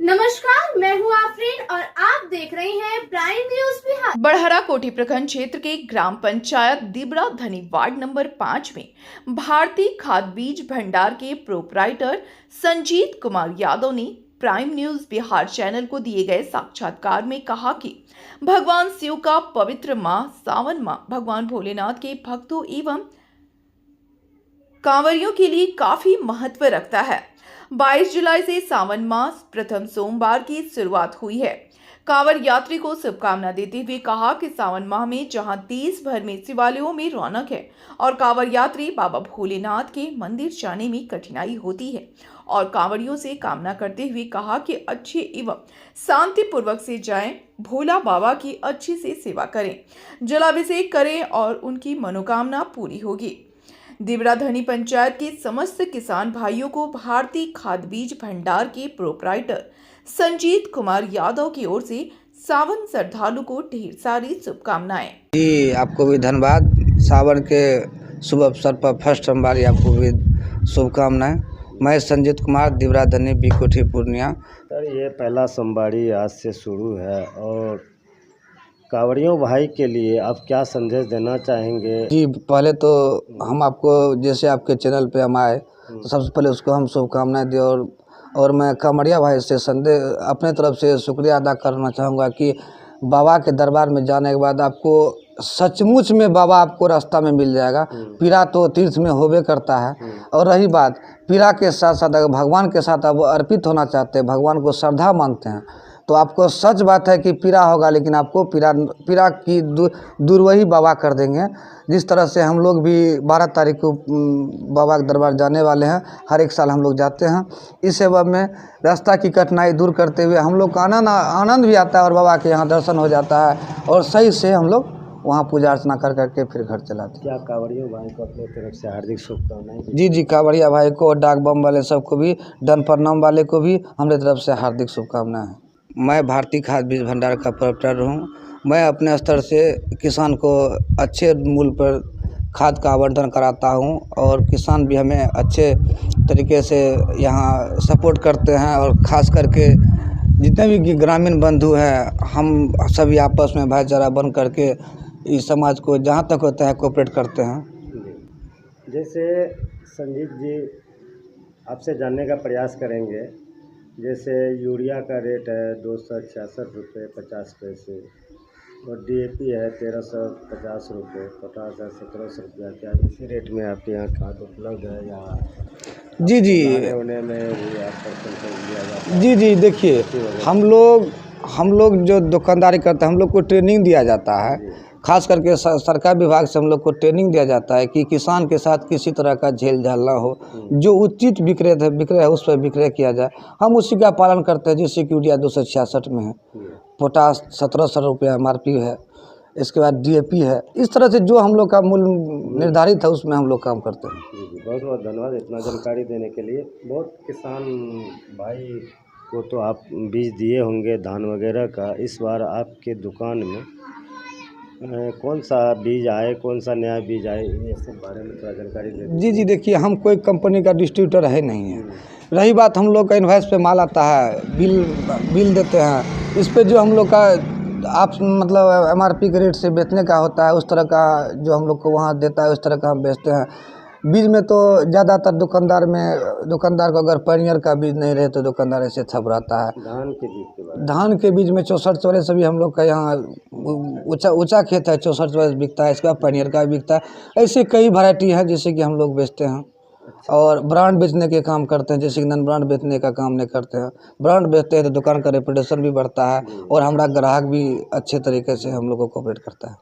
नमस्कार, मैं हूँ आफरीन और आप देख रहे हैं प्राइम न्यूज बिहार। बड़हरा कोठी प्रखंड क्षेत्र के ग्राम पंचायत दिबड़ा धनी वार्ड नंबर 5 में भारतीय खाद बीज भंडार के प्रोपराइटर संजीत कुमार यादव ने प्राइम न्यूज बिहार चैनल को दिए गए साक्षात्कार में कहा कि भगवान शिव का पवित्र माह सावन माह भगवान भोलेनाथ के भक्तों एवं कांवरियों के लिए काफी महत्व रखता है। 22 जुलाई से सावन मास प्रथम सोमवार की शुरुआत हुई है। कांवड़ यात्री को शुभकामना देते हुए कहा कि सावन माह में जहां देश भर में शिवालयों में रौनक है और कांवड़ यात्री बाबा भोलेनाथ के मंदिर जाने में कठिनाई होती है और कांवड़ियों से कामना करते हुए कहा कि अच्छे एवं शांति पूर्वक से जाएं, भोला बाबा की अच्छी से सेवा करें, जलाभिषेक करें और उनकी मनोकामना पूरी होगी। दिबड़ा धनी पंचायत के समस्त किसान भाइयों को भारतीय खाद बीज भंडार के प्रोपराइटर संजीत कुमार यादव की ओर से सावन श्रद्धालु को ढेर सारी शुभकामनाएं। जी, आपको भी धन्यवाद। सावन के शुभ अवसर पर फर्स्ट सोमवार आपको भी शुभकामनाएं। मैं संजीत कुमार, दिबड़ा धनी, बी कोठी, पूर्णिया। सर, ये पहला सोमवारी आज से शुरू है और कांवड़ियों भाई के लिए आप क्या संदेश देना चाहेंगे? जी, पहले तो हम आपको, जैसे आपके चैनल पे हम आए तो सबसे पहले उसको हम शुभकामनाएं दें और मैं कांवड़िया भाई से संदेश अपने तरफ से शुक्रिया अदा करना चाहूँगा कि बाबा के दरबार में जाने के बाद आपको सचमुच में बाबा आपको रास्ता में मिल जाएगा। पीड़ा तो तीर्थ में होबे करता है। और रही बात पीड़ा के साथ साथ अगर भगवान के साथ आप अर्पित होना चाहते हैं, भगवान को श्रद्धा मानते हैं, तो आपको सच बात है कि पीड़ा होगा, लेकिन आपको पीड़ा की दूर वही बाबा कर देंगे। जिस तरह से हम लोग भी 12 तारीख को बाबा के दरबार जाने वाले हैं। हर एक साल हम लोग जाते हैं। इस सेवा में रास्ता की कठिनाई दूर करते हुए हम लोग को आनंद भी आता है और बाबा के यहाँ दर्शन हो जाता है और सही से हम लोग वहाँ पूजा अर्चना कर करके फिर घर चलाते हैं। क्या कांवड़ियों भाई को अपने तरफ से हार्दिक शुभकामनाएं? जी, कांवड़िया भाई को, डाक बम वाले सबको भी, डन प्रणाम वाले को भी हमारे तरफ से हार्दिक शुभकामनाएं हैं। मैं भारतीय खाद बीज भंडार का प्रोपराइटर हूँ। मैं अपने स्तर से किसान को अच्छे मूल्य पर खाद का आवंटन कराता हूँ और किसान भी हमें अच्छे तरीके से यहाँ सपोर्ट करते हैं और ख़ास करके जितने भी ग्रामीण बंधु हैं, हम सभी आपस में भाईचारा बन करके इस समाज को जहाँ तक होता है कोऑपरेट करते हैं। जैसे संजीत जी, आपसे जानने का प्रयास करेंगे, जैसे यूरिया का रेट है 266 रुपये 50 पैसे और DAP है 1350 रुपये, पोटास है 1700 रुपया। क्या इसी रेट में आपके यहाँ खाद उपलब्ध है या जी होने में भी आप लिया जाता है? जी, देखिए हम लोग जो दुकानदारी करते हैं, हम लोग को ट्रेनिंग दिया जाता है। खास करके सरकार विभाग से हम लोग को ट्रेनिंग दिया जाता है कि किसान के साथ किसी तरह का झेल झाल ना हो, जो उचित विक्रय है उस पर विक्रय किया जाए। हम उसी का पालन करते हैं। जैसे कि यूरिया 266 में है, पोटास 1700 रुपया MRP है, इसके बाद DAP है। इस तरह से जो हम लोग का मूल्य निर्धारित है उसमें हम लोग काम करते हैं। जी, बहुत बहुत धन्यवाद इतना जानकारी देने के लिए। बहुत किसान भाई को तो आप बीज दिए होंगे धान वगैरह का। इस बार आपके दुकान में कौन सा बीज आए, कौन सा नया बीज आए, ये सब बारे में थोड़ा जानकारी दें। जी, देखिए हम कोई कंपनी का डिस्ट्रीब्यूटर है नहीं है। रही बात हम लोग का इन्वाइस पे माल आता है, बिल देते हैं। इस पे जो हम लोग का आप मतलब MRP के रेट से बेचने का होता है, उस तरह का जो हम लोग को वहाँ देता है उस तरह का हम बेचते हैं। बीज में तो ज़्यादातर दुकानदार को अगर पैनियर का बीज नहीं रहे तो दुकानदार ऐसे थपराता है। धान के बीज में 64-44 सभी हम लोग का यहाँ ऊंचा खेत है, 64-44 बिकता है। इसके बाद पैनियर का बिकता है। ऐसे कई वैरायटी है जैसे कि हम लोग बेचते हैं और ब्रांड बेचने के काम करते हैं। जैसे कि नन ब्रांड बेचने का काम नहीं करते हैं, ब्रांड बेचते हैं तो दुकान का रेपुटेशन भी बढ़ता है और हमारा ग्राहक भी अच्छे तरीके से हम लोग को कोऑपरेट करता है।